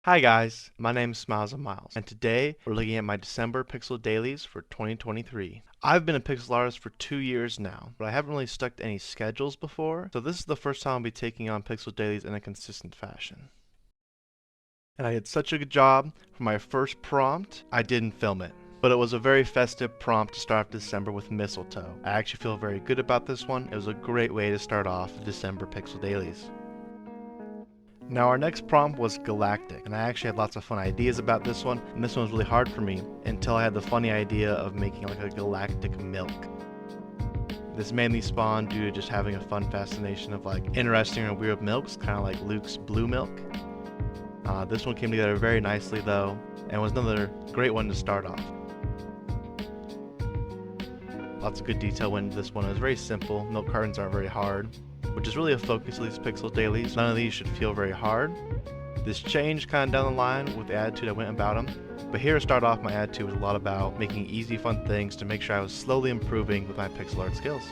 Hi guys, my name is Smiles and Miles, and today we're looking at my December Pixel Dailies for 2023. I've been a pixel artist for 2 years now, but I haven't really stuck to any schedules before, so this is the first time I'll be taking on Pixel Dailies in a consistent fashion. And I did such a good job for my first prompt, I didn't film it. But it was a very festive prompt to start off December with mistletoe. I actually feel very good about this one. It was a great way to start off the December Pixel Dailies. Now our next prompt was galactic, and I actually had lots of fun ideas about this one, and this one was really hard for me until I had the funny idea of making like a galactic milk. This mainly spawned due to just having a fun fascination of like interesting and weird milks, kind of like Luke's blue milk. This one came together very nicely though, and was another great one to start off. Lots of good detail went into this one. It was very simple. Milk cartons aren't very hard, which is really a focus of these Pixel Dailies. None of these should feel very hard. This changed kind of down the line with the attitude I went about them. But here to start off, my attitude was a lot about making easy, fun things to make sure I was slowly improving with my pixel art skills.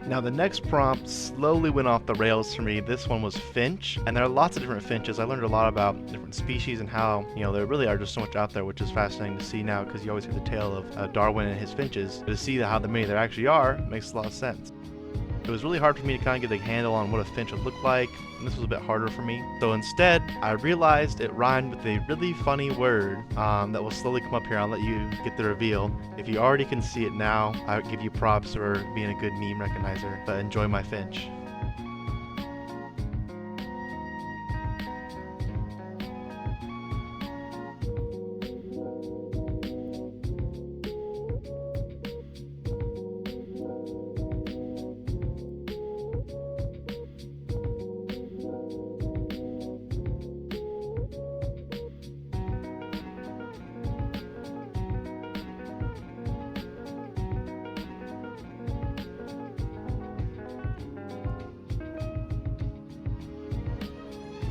Now the next prompt slowly went off the rails for me. This one was finch, and there are lots of different finches. I learned a lot about different species and how, there really are just so much out there, which is fascinating to see now because you always hear the tale of Darwin and his finches. But to see how many there actually are makes a lot of sense. It was really hard for me to kind of get a handle on what a finch would look like, and this was a bit harder for me. So instead, I realized it rhymed with a really funny word that will slowly come up here. I'll let you get the reveal. If you already can see it now, I would give you props for being a good meme recognizer, but enjoy my finch.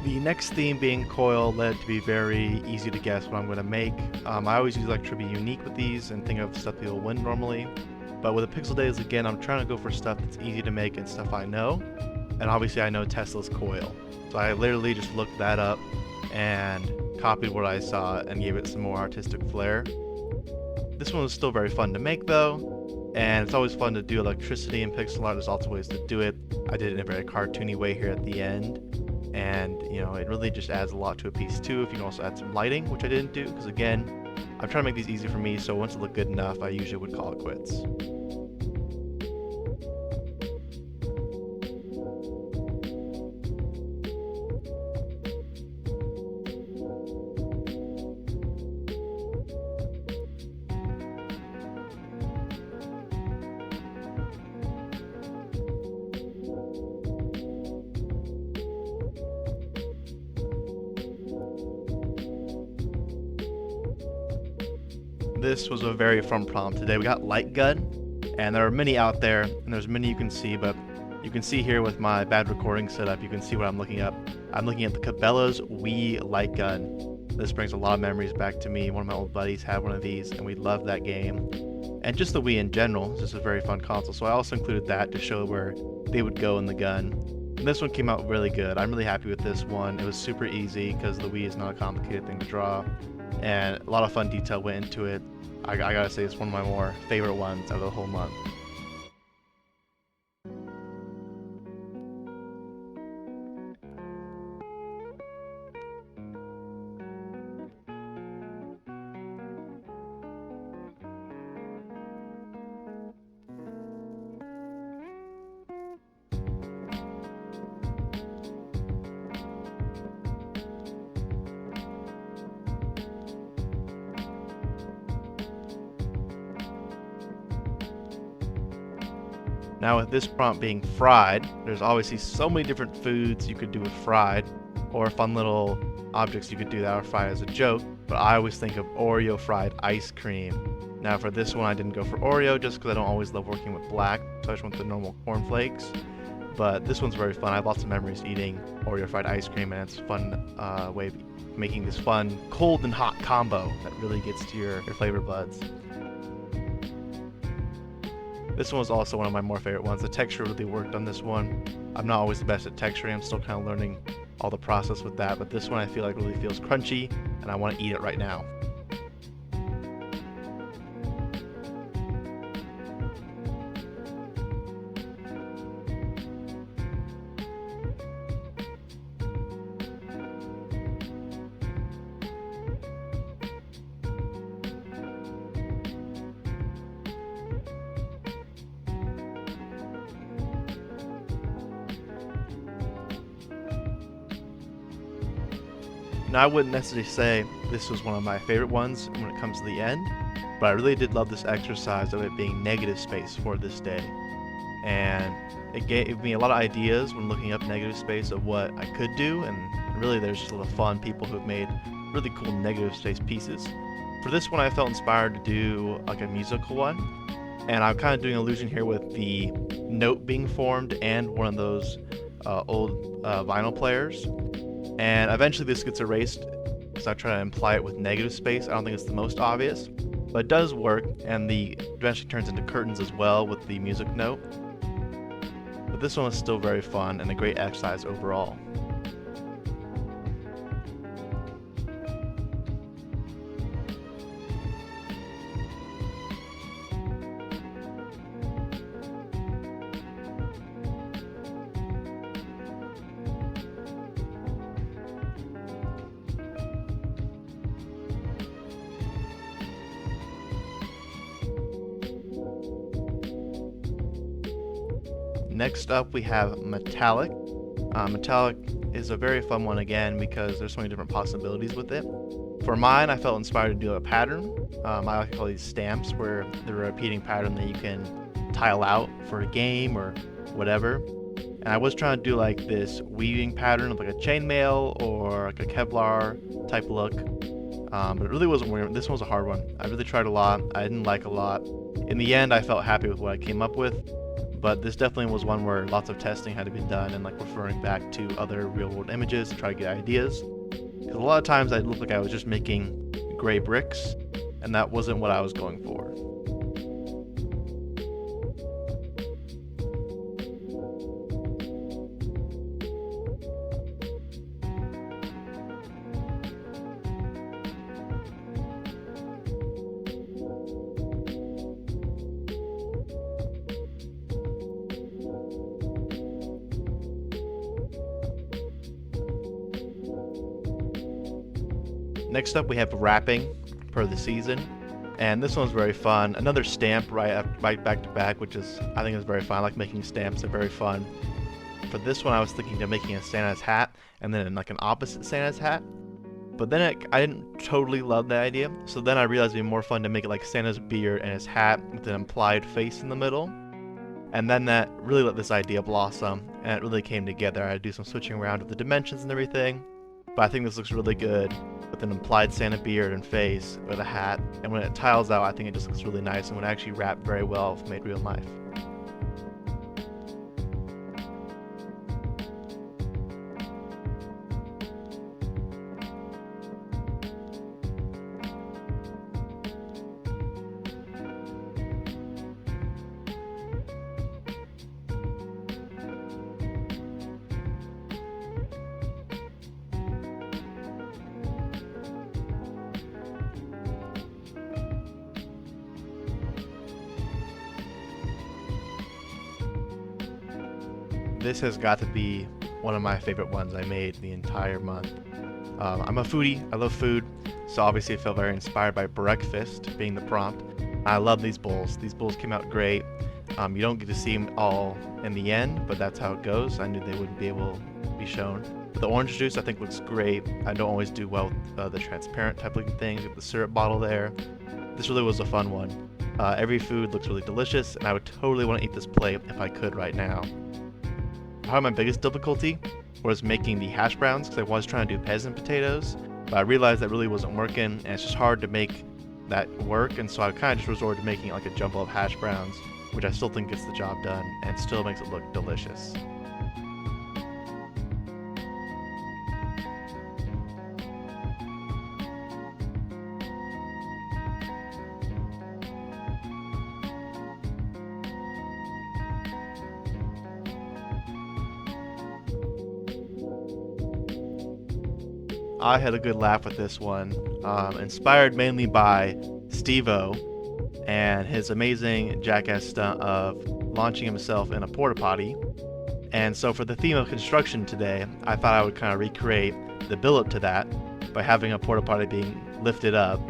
The next theme being coil led to be very easy to guess what I'm going to make. I always use like to be unique with these and think of stuff that will win normally. But with the Pixel Days again, I'm trying to go for stuff that's easy to make and stuff I know. And obviously I know Tesla's coil. So I literally just looked that up and copied what I saw and gave it some more artistic flair. This one was still very fun to make though. And it's always fun to do electricity in pixel art. There's lots of ways to do it. I did it in a very cartoony way here at the end. And it really just adds a lot to a piece too. If you can also add some lighting, which I didn't do because again, I'm trying to make these easy for me, so once it looked good enough, I usually would call it quits. This was a very fun prompt today. We got light gun, and there are many out there, and there's many you can see, but you can see here with my bad recording setup, you can see what I'm looking up. I'm looking at the Cabela's Wii light gun. This brings a lot of memories back to me. One of my old buddies had one of these, and we loved that game. And just the Wii in general, it's just a very fun console, so I also included that to show where they would go in the gun. And this one came out really good. I'm really happy with this one. It was super easy because the Wii is not a complicated thing to draw, and a lot of fun detail went into it. I gotta say, it's one of my more favorite ones out of the whole month. Now with this prompt being fried, there's obviously so many different foods you could do with fried, or fun little objects you could do that are fried as a joke. but I always think of Oreo fried ice cream. Now for this one I didn't go for Oreo just because I don't always love working with black, so I just went the normal cornflakes. But this one's very fun. I have lots of memories eating Oreo fried ice cream, and it's a fun way of making this fun cold and hot combo that really gets to your flavor buds. This one was also one of my more favorite ones. The texture really worked on this one. I'm not always the best at texturing. I'm still kind of learning all the process with that, but this one I feel like really feels crunchy, and I want to eat it right now. Now, I wouldn't necessarily say this was one of my favorite ones when it comes to the end, but I really did love this exercise of it being negative space for this day. And it gave me a lot of ideas when looking up negative space of what I could do, and really there's just a lot of fun people who have made really cool negative space pieces. For this one I felt inspired to do like a musical one, and I'm kind of doing an illusion here with the note being formed and one of those old vinyl players. And eventually this gets erased because I try to imply it with negative space. I don't think it's the most obvious, but it does work, and the eventually turns into curtains as well with the music note. But this one was still very fun and a great exercise overall. Next up we have metallic. Metallic is a very fun one again because there's so many different possibilities with it. For mine, I felt inspired to do a pattern. I like to call these stamps, where they're a repeating pattern that you can tile out for a game or whatever. And I was trying to do like this weaving pattern of like a chainmail or like a Kevlar type look. But it really wasn't weird. This one was a hard one. I really tried a lot. I didn't like a lot. In the end, I felt happy with what I came up with. But this definitely was one where lots of testing had to be done and like referring back to other real-world images to try to get ideas. Because a lot of times it looked like I was just making gray bricks, and that wasn't what I was going for. Next up we have wrapping per the season, and this one's very fun. Another stamp right back to back, which is, I think, is very fun. I like making stamps, they're very fun. For this one I was thinking of making a Santa's hat and then like an opposite Santa's hat, but then I didn't totally love that idea, so then I realized it'd be more fun to make it like Santa's beard and his hat with an implied face in the middle. And then that really let this idea blossom, and it really came together. I had to do some switching around with the dimensions and everything, but I think this looks really good with an implied Santa beard and face with a hat, and when it tiles out I think it just looks really nice and would actually wrap very well if made real life. This has got to be one of my favorite ones I made the entire month. I'm a foodie, I love food, so obviously I felt very inspired by breakfast being the prompt. I love these bowls. These bowls came out great. You don't get to see them all in the end, but that's how it goes. I knew they wouldn't be able to be shown. But the orange juice I think looks great. I don't always do well with the transparent type looking things with the syrup bottle there. This really was a fun one. Every food looks really delicious, and I would totally want to eat this plate if I could right now. Probably my biggest difficulty was making the hash browns, because I was trying to do peasant potatoes, but I realized that really wasn't working, and it's just hard to make that work, and so I kind of just resorted to making like a jumble of hash browns, which I still think gets the job done and still makes it look delicious. I had a good laugh with this one, inspired mainly by Steve-O and his amazing jackass stunt of launching himself in a porta potty. And so for the theme of construction today, I thought I would kind of recreate the build-up to that by having a porta potty being lifted up.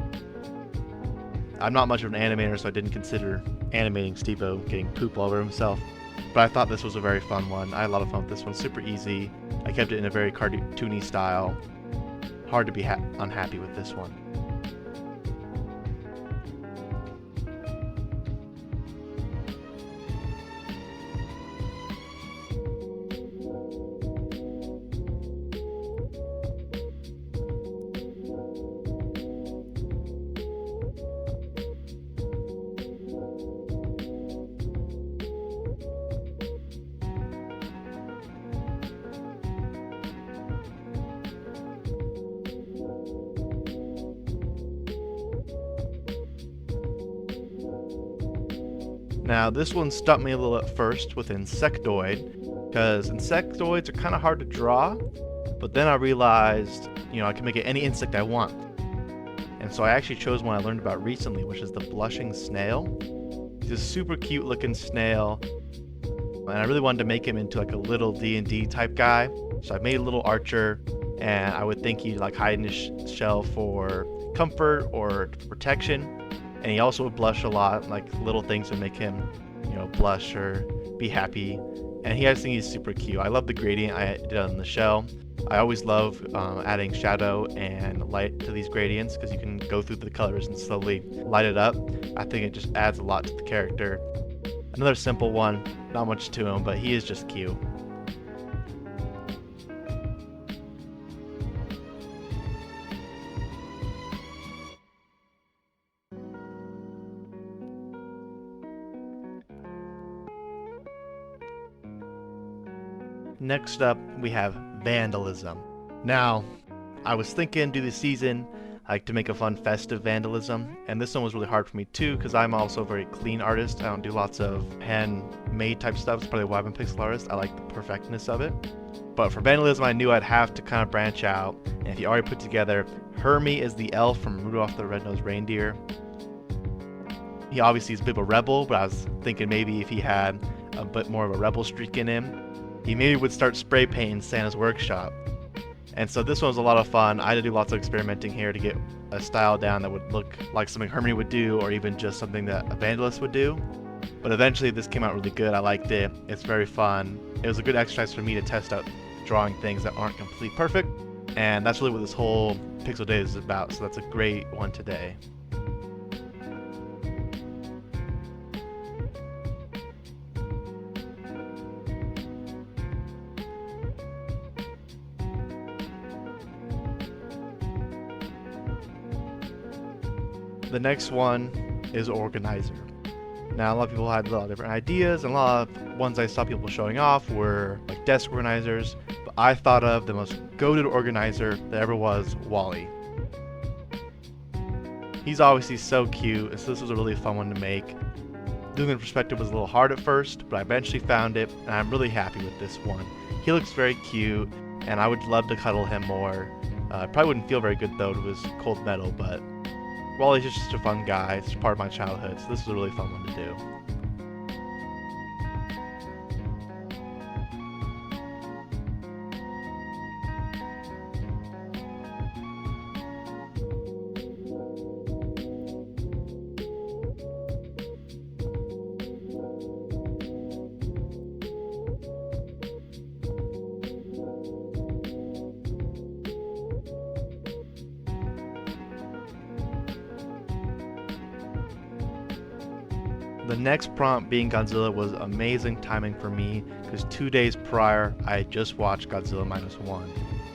I'm not much of an animator, so I didn't consider animating Steve-O getting poop all over himself, but I thought this was a very fun one. I had a lot of fun with this one, super easy. I kept it in a very cartoony style. Hard to be unhappy with this one. Now this one stumped me a little at first with Insectoid, because Insectoids are kind of hard to draw, but then I realized, I can make it any insect I want. And so I actually chose one I learned about recently, which is the blushing snail. He's a super cute looking snail, and I really wanted to make him into like a little D&D type guy. So I made a little archer, and I would think he'd like hide in his shell for comfort or protection. And he also would blush a lot, like little things would make him, blush or be happy. And I just think he's super cute. I love the gradient I did on the shell. I always love adding shadow and light to these gradients because you can go through the colors and slowly light it up. I think it just adds a lot to the character. Another simple one, not much to him, but he is just cute. Next up, we have vandalism. Now, I was thinking do the season, I like to make a fun festive vandalism, and this one was really hard for me too because I'm also a very clean artist. I don't do lots of handmade type stuff. It's probably why I'm a pixel artist. I like the perfectness of it. But for vandalism, I knew I'd have to kind of branch out, and if you already put together, Hermie is the elf from Rudolph the Red-Nosed Reindeer. He obviously is a bit of a rebel, but I was thinking maybe if he had a bit more of a rebel streak in him, he maybe would start spray painting Santa's workshop. And so this one was a lot of fun. I had to do lots of experimenting here to get a style down that would look like something Hermione would do, or even just something that a vandalist would do. But eventually this came out really good. I liked it. It's very fun. It was a good exercise for me to test out drawing things that aren't completely perfect. And that's really what this whole Pixel Dailies is about. So that's a great one today. The next one is organizer. Now a lot of people had a lot of different ideas, and a lot of ones I saw people showing off were like desk organizers, but I thought of the most goated organizer that ever was, Wally. He's obviously so cute, and so this was a really fun one to make. Doing it in perspective was a little hard at first, but I eventually found it, and I'm really happy with this one. He looks very cute, and I would love to cuddle him more. Probably wouldn't feel very good though, it was cold metal, but Wally's just a fun guy. It's part of my childhood, so this was a really fun one to do. The next prompt being Godzilla was amazing timing for me because 2 days prior I had just watched Godzilla -1.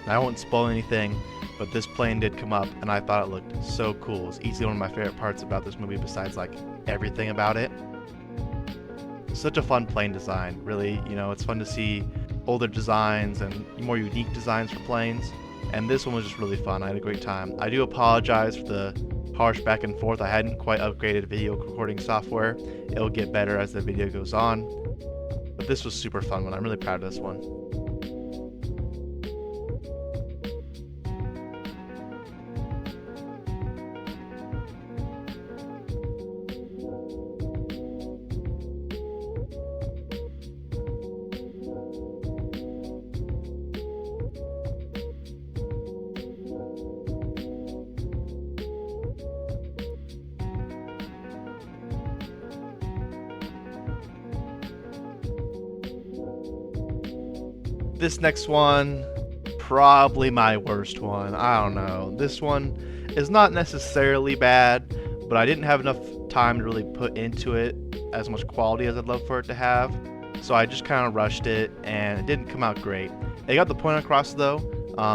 I won't spoil anything, but this plane did come up and I thought it looked so cool. It's easily one of my favorite parts about this movie besides like everything about it. Such a fun plane design, really. It's fun to see older designs and more unique designs for planes. And this one was just really fun. I had a great time. I do apologize for the harsh back and forth. I hadn't quite upgraded video recording software. It'll get better as the video goes on. But this was super fun one. I'm really proud of this one. This next one, probably my worst one. I don't know. This one is not necessarily bad, but I didn't have enough time to really put into it as much quality as I'd love for it to have. So I just kind of rushed it, and it didn't come out great. It got the point across though,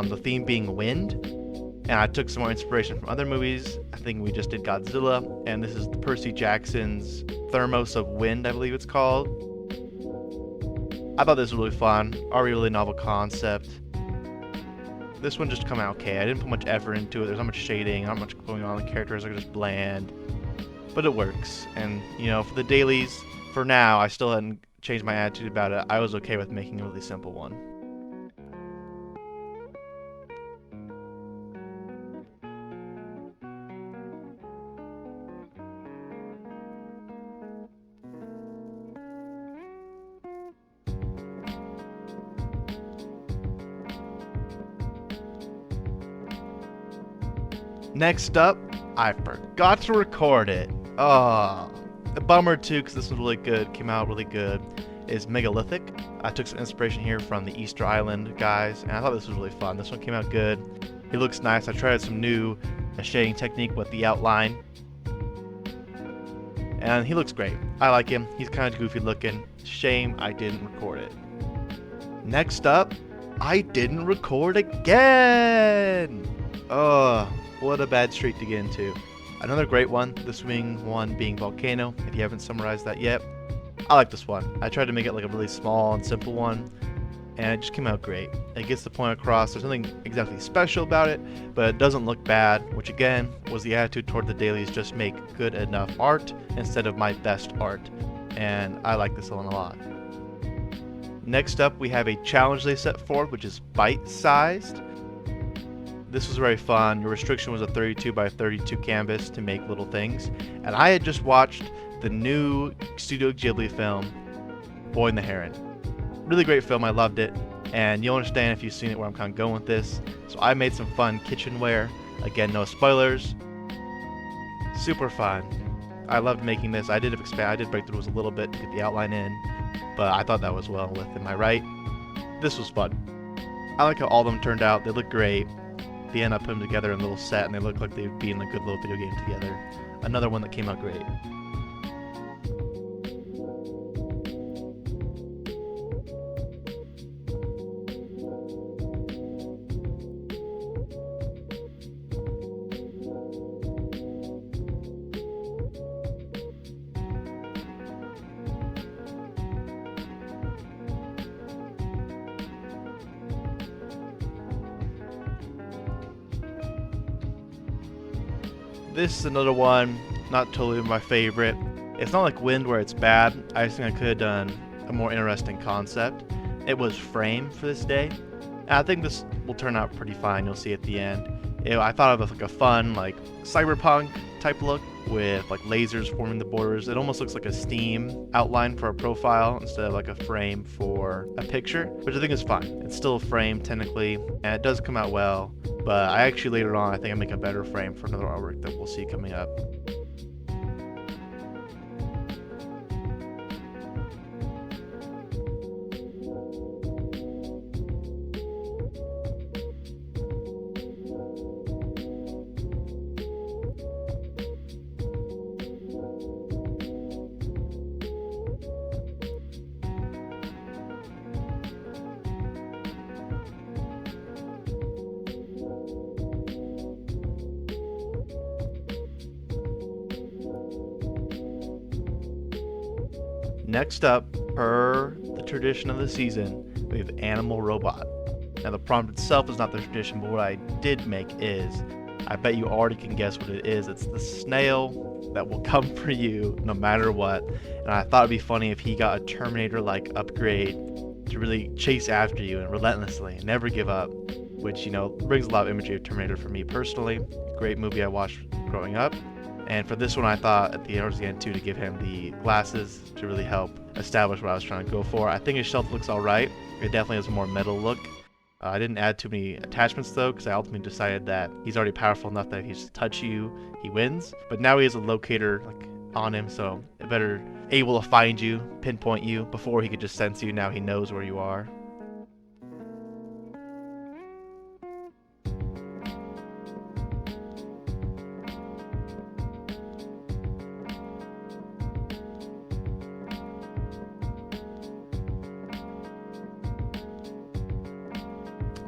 the theme being wind, and I took some more inspiration from other movies. I think we just did Godzilla, and this is Percy Jackson's Thermos of Wind, I believe it's called. I thought this was really fun, already a really novel concept. This one just come out okay. I didn't put much effort into it. There's not much shading, not much going on. The characters are just bland, but it works. And for the dailies, for now, I still hadn't changed my attitude about it. I was okay with making a really simple one. Next up, I forgot to record it. A bummer too, because this was really good, came out really good, is Megalithic. I took some inspiration here from the Easter Island guys, and I thought this was really fun. This one came out good. He looks nice. I tried some new shading technique with the outline, and he looks great. I like him. He's kind of goofy looking. Shame I didn't record it. Next up, I didn't record again! What a bad streak to get into. Another great one, the swing one being Volcano, if you haven't summarized that yet. I like this one. I tried to make it like a really small and simple one, and it just came out great. It gets the point across. There's nothing exactly special about it, but it doesn't look bad, which again was the attitude toward the dailies, just make good enough art instead of my best art. And I like this one a lot. Next up, we have a challenge they set forth, which is bite-sized. This was very fun. Your restriction was a 32 by 32 canvas to make little things. And I had just watched the new Studio Ghibli film, Boy and the Heron. Really great film. I loved it. And you'll understand if you've seen it where I'm kind of going with this. So I made some fun kitchenware. Again, no spoilers. Super fun. I loved making this. I did break the rules a little bit to get the outline in, but I thought that was well within my right. This was fun. I like how all of them turned out. They look great. The end, I put them together in a little set, and they look like they'd be in a good little video game together. Another one that came out great. This is another one, not totally my favorite. It's not like Wind where it's bad. I just think I could have done a more interesting concept. It was Frame for this day. And I think this will turn out pretty fine. You'll see at the end. I thought of like a fun, like cyberpunk type look with like lasers forming the borders. It almost looks like a Steam outline for a profile instead of like a frame for a picture, which I think is fine. It's still a frame technically, and it does come out well. But I actually later on, I think I make a better frame for another artwork that we'll see coming up. Next up, per the tradition of the season, we have Animal Robot. Now the prompt itself is not the tradition, but what I did make is, I bet you already can guess what it is. It's the snail that will come for you no matter what. And I thought it'd be funny if he got a Terminator-like upgrade to really chase after you and relentlessly and never give up, which, you know, brings a lot of imagery of Terminator for me personally. Great movie I watched growing up. And for this one, I thought towards the end too, to give him the glasses to really help establish what I was trying to go for. I think his shelf looks alright. It definitely has a more metal look. I didn't add too many attachments though, because I ultimately decided that he's already powerful enough that if he just touches you, he wins. But now he has a locator on him, so it better able to find you, pinpoint you. Before he could just sense you, now he knows where you are.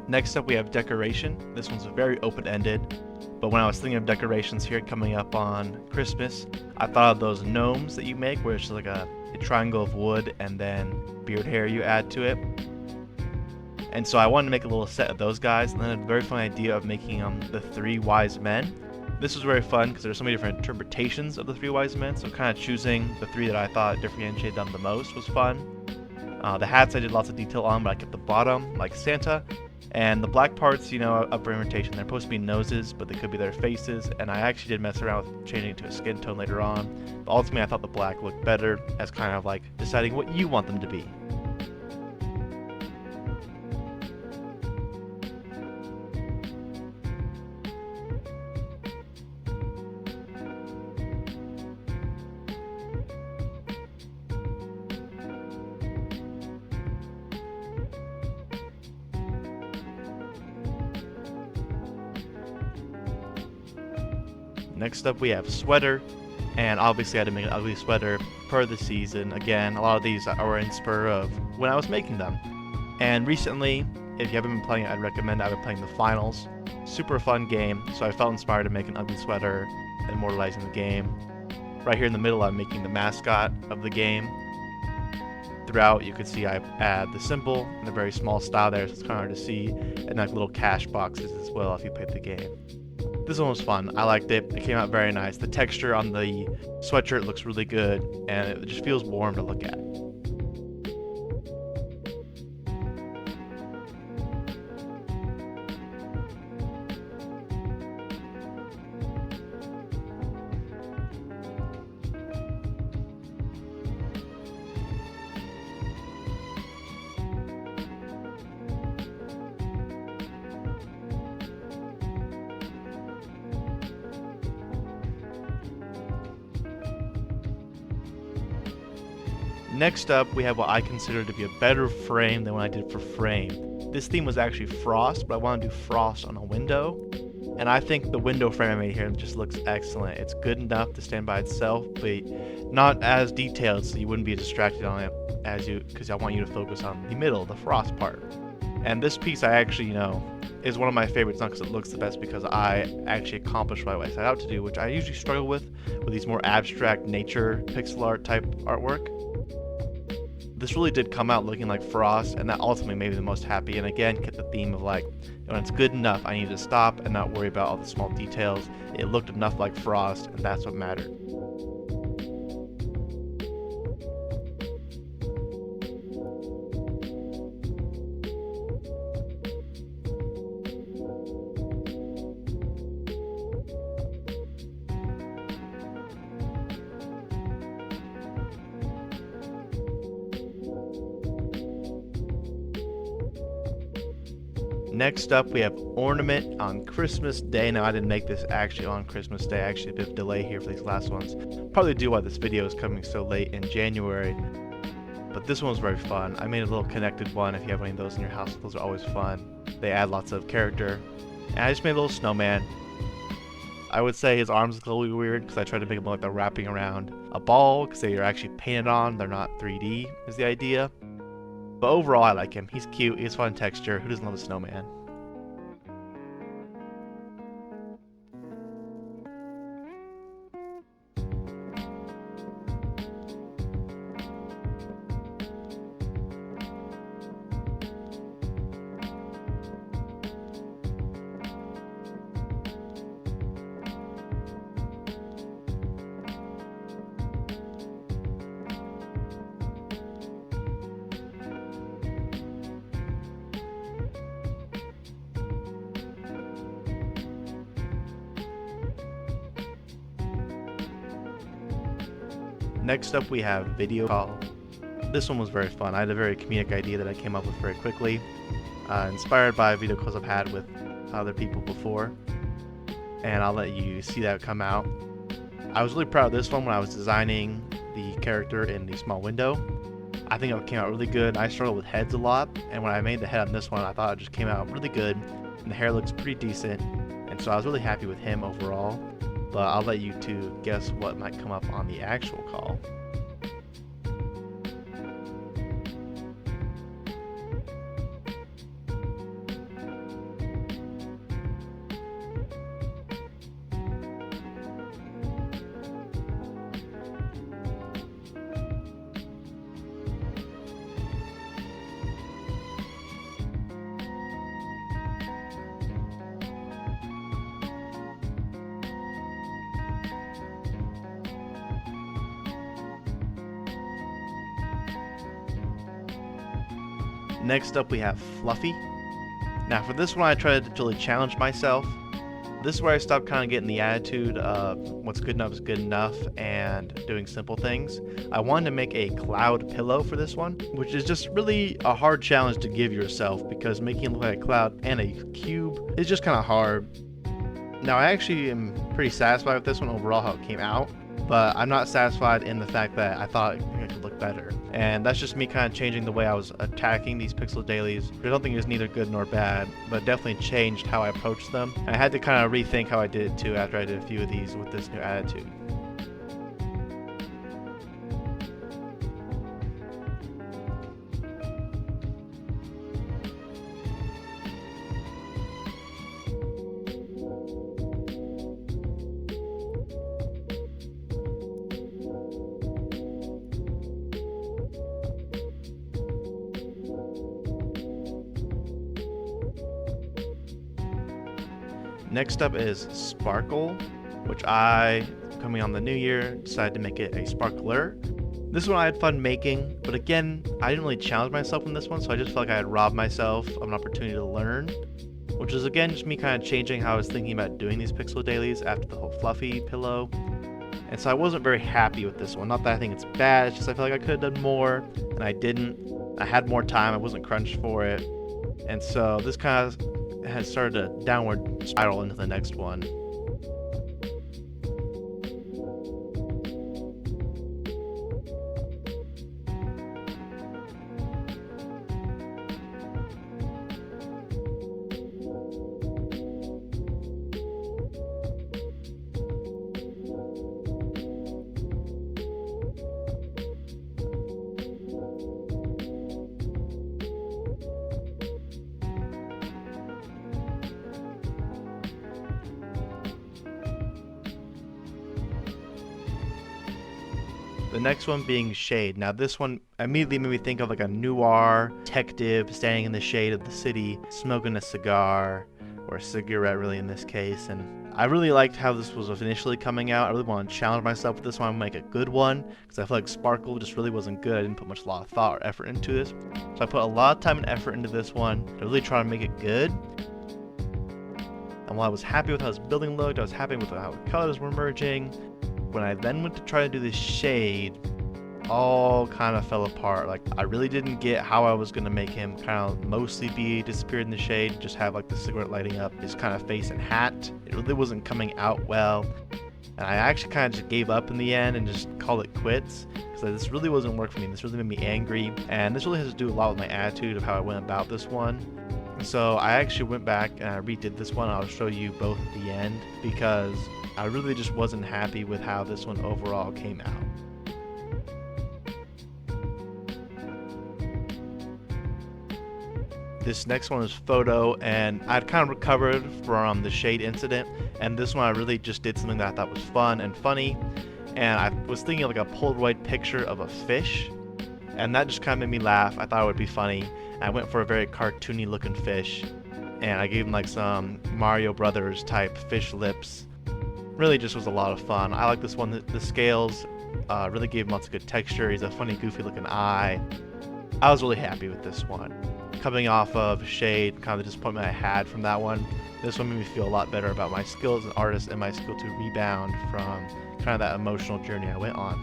Next up we have decoration. This one's very open-ended, but when I was thinking of decorations here coming up on Christmas, I thought of those gnomes that you make where it's like a triangle of wood and then beard hair you add to it. And so I wanted to make a little set of those guys, and then I had a very fun idea of making the three wise men. This was very fun because there's so many different interpretations of the three wise men, so kind of choosing the three that I thought differentiated them the most was fun. The hats I did lots of detail on, but I kept the bottom like Santa. And the black parts, you know, up for imitation, they're supposed to be noses, but they could be their faces, and I actually did mess around with changing it to a skin tone later on. But ultimately, I thought the black looked better as kind of like deciding what you want them to be. Next up we have sweater, and obviously I had to make an ugly sweater per the season. Again, a lot of these are in spur of when I was making them. And recently, if you haven't been playing it, I'd recommend I've been playing the finals. Super fun game, so I felt inspired to make an ugly sweater, immortalizing the game. Right here in the middle I'm making the mascot of the game. Throughout you could see I add the symbol in a very small style there, so it's kind of hard to see, and like little cash boxes as well if you played the game. This one was fun. I liked it. It came out very nice. The texture on the sweatshirt looks really good, and it just feels warm to look at. Next up, we have what I consider to be a better frame than what I did for frame. This theme was actually frost, but I want to do frost on a window. And I think the window frame I made here just looks excellent. It's good enough to stand by itself, but not as detailed so you wouldn't be distracted on it because I want you to focus on the middle, the frost part. And this piece I actually, is one of my favorites, not because it looks the best, because I actually accomplished what I set out to do, which I usually struggle with these more abstract nature pixel art type artwork. This really did come out looking like frost, and that ultimately made me the most happy, and again kept the theme of like, when it's good enough I need to stop and not worry about all the small details. It looked enough like frost, and that's what mattered. Next up, we have ornament on Christmas Day. Now, I didn't make this actually on Christmas Day. Actually, a bit of delay here for these last ones. Probably due why this video is coming so late in January. But this one was very fun. I made a little connected one. If you have any of those in your house, those are always fun. They add lots of character. And I just made a little snowman. I would say his arms look a little weird because I tried to make them look like they're wrapping around a ball because they are actually painted on. They're not 3D is the idea. But overall, I like him. He's cute. He has fun texture. Who doesn't love a snowman? Next up we have video call. This one was very fun. I had a very comedic idea that I came up with very quickly, inspired by video calls I've had with other people before, and I'll let you see that come out. I was really proud of this one when I was designing the character in the small window. I think it came out really good. I struggled with heads a lot, and when I made the head on this one, I thought it just came out really good, and the hair looks pretty decent, and so I was really happy with him overall. But I'll let you two guess what might come up on the actual call. Next up we have Fluffy. Now for this one I tried to really challenge myself. This is where I stopped kind of getting the attitude of what's good enough is good enough and doing simple things. I wanted to make a cloud pillow for this one, which is just really a hard challenge to give yourself because making it look like a cloud and a cube is just kind of hard. Now I actually am pretty satisfied with this one overall, how it came out, but I'm not satisfied in the fact that I thought it could look better. And that's just me kind of changing the way I was attacking these Pixel Dailies. I don't think it was neither good nor bad, but definitely changed how I approached them. And I had to kind of rethink how I did it too after I did a few of these with this new attitude. Next up is Sparkle, which I, coming on the new year, decided to make it a sparkler. This one I had fun making, but again, I didn't really challenge myself in this one, so I just felt like I had robbed myself of an opportunity to learn, which is again just me kind of changing how I was thinking about doing these Pixel Dailies after the whole Fluffy pillow. And so I wasn't very happy with this one. Not that I think it's bad, it's just I feel like I could have done more, and I didn't. I had more time, I wasn't crunched for it, and so this kind of has started a downward spiral into the next one. The next one being Shade. Now this one immediately made me think of like a noir detective standing in the shade of the city, smoking a cigar, or a cigarette really in this case, and I really liked how this was initially coming out. I really want to challenge myself with this one and make a good one, because I feel like Sparkle just really wasn't good. I didn't put much lot of thought or effort into this. So I put a lot of time and effort into this one to really try to make it good. And while I was happy with how this building looked, I was happy with how the colors were merging. When I then went to try to do this shade, all kind of fell apart. Like I really didn't get how I was going to make him kind of mostly be disappeared in the shade, just have like the cigarette lighting up his kind of face and hat. It really wasn't coming out well, and I actually kind of just gave up in the end and just called it quits, because this really wasn't working for me. This really made me angry, and this really has to do a lot with my attitude of how I went about this one. So I actually went back and I redid this one. I'll show you both at the end, because I really just wasn't happy with how this one overall came out. This next one is Photo, and I'd kind of recovered from the shade incident, and this one I really just did something that I thought was fun and funny, and I was thinking of like a Polaroid picture of a fish, and that just kind of made me laugh. I thought it would be funny. I went for a very cartoony looking fish, and I gave him like some Mario Brothers type fish lips. Really just was a lot of fun. I like this one. The scales really gave him lots of good texture. He's a funny goofy looking eye. I was really happy with this one. Coming off of Shade, kind of the disappointment I had from that one, this one made me feel a lot better about my skill as an artist and my skill to rebound from kind of that emotional journey I went on.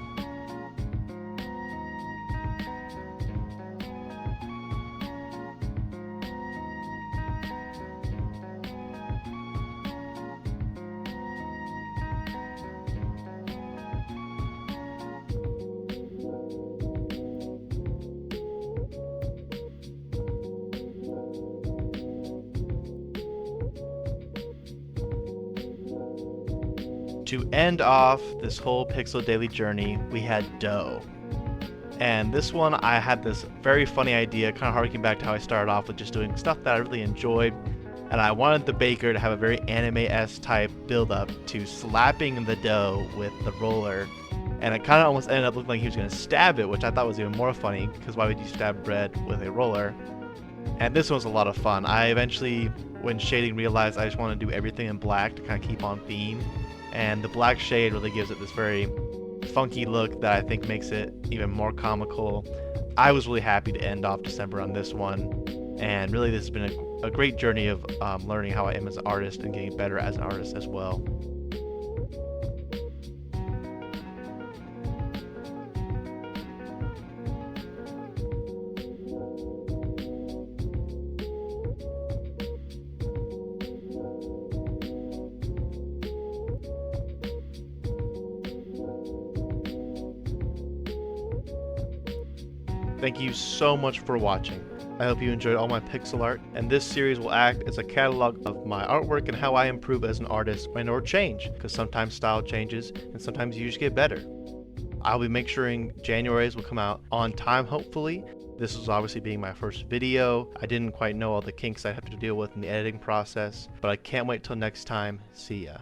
To end off this whole Pixel Daily journey, we had dough. And this one, I had this very funny idea, kind of harking back to how I started off with just doing stuff that I really enjoyed. And I wanted the baker to have a very anime-esque type build-up to slapping the dough with the roller. And it kind of almost ended up looking like he was going to stab it, which I thought was even more funny, because why would you stab bread with a roller? And this one was a lot of fun. I eventually, when shading, realized I just want to do everything in black to kind of keep on theme. And the black shade really gives it this very funky look that I think makes it even more comical. I was really happy to end off December on this one. And really this has been a great journey of learning how I am as an artist and getting better as an artist as well. Thank you so much for watching. I hope you enjoyed all my pixel art, and this series will act as a catalog of my artwork and how I improve as an artist or change, because sometimes style changes and sometimes you just get better. I'll be making sure January's will come out on time, hopefully. This was obviously being my first video. I didn't quite know all the kinks I have to deal with in the editing process, but I can't wait till next time. See ya.